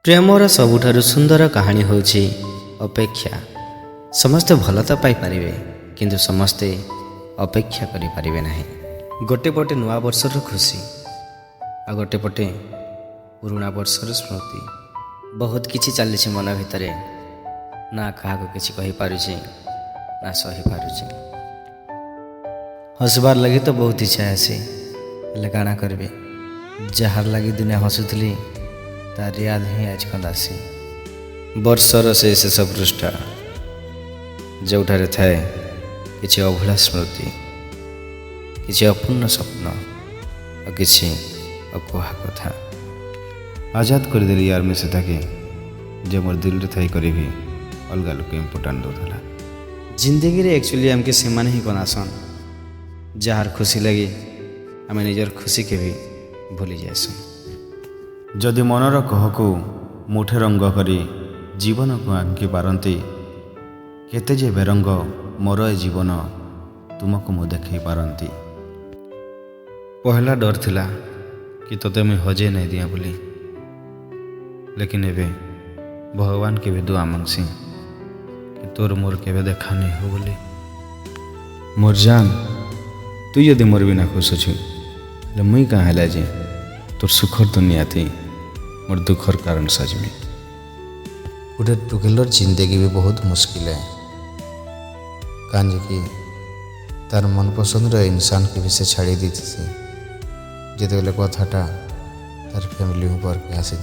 ପ୍ରେମର ସବୁଠାରୁ ସୁନ୍ଦର କାହାଣୀ ହେଉଛି ଅପେକ୍ଷା। ସମସ୍ତେ ଭଲତା ପାଇପାରିବେ, କିନ୍ତୁ ସମସ୍ତେ ଅପେକ୍ଷା କରିପାରିବେ ନାହିଁ। ଗୋଟେ ପଟେ ନୂଆ ବର୍ଷର ଖୁସି, ଆଉ ଗୋଟେ ପଟେ ପୁରୁଣା ବର୍ଷର ସ୍ମୃତି। ବହୁତ କିଛି ଚାଲିଛି ମନ ଭିତରେ, ନା କାହାକୁ କିଛି କହିପାରୁଛି ନା ସହିପାରୁଛି। ହସିବାର ଲାଗି ତ ବହୁତ ଇଚ୍ଛା ଆସେ, ହେଲେ କାଣା କରିବେ, ଯାହାର ଲାଗି ଦିନେ ହସୁଥିଲି ତାର ୟାଦ ହିଁ ଆଜିକାଲି ଆସେ। ବର୍ଷର ସେ ଶେଷ ପୃଷ୍ଠା, ଯେଉଁଠାରେ ଥାଏ କିଛି ଅଭୁଲା ସ୍ମୃତି, କିଛି ଅପୂର୍ଣ୍ଣ ସ୍ୱପ୍ନ ଆଉ କିଛି ଅକୁହା କଥା। आजाद करदेली यार में से ताके जे मोर दिल रे थाई करी भी अलगा लोक इम्पोर्टाट दौला। जिंदगी एक्चुअली आमके सेमाने ही बनासन, जार खुशी लगी आम निजर खुशी के भी भूली जाएसन। जदि मनर कहकु मुठे रंग करी जीवन को आंकी पारती, केते जे बेरंग मोर ए जीवन तुमको मु देखई पारती। पहला डर थिला कि तोते मुझे हजे नहीं दिया बोली, लेकिन एबे भगवान के भी दुआ मांगसी कि तोर मोर के देखा नहीं हो बोली। मोर जान, तू यदि मोर बिना खुश अच्छु मुई कहाँ है जे तोर सुखर दुनिया थी मोर दुखर कारण सजमी। गोटे टुकेलर जिंदगी भी बहुत मुश्किल है, कान कि तार मनपसंद इंसान के भी से छाड़ी दी थी। जिते कथाटा तार फैमिली ऊपर के आसी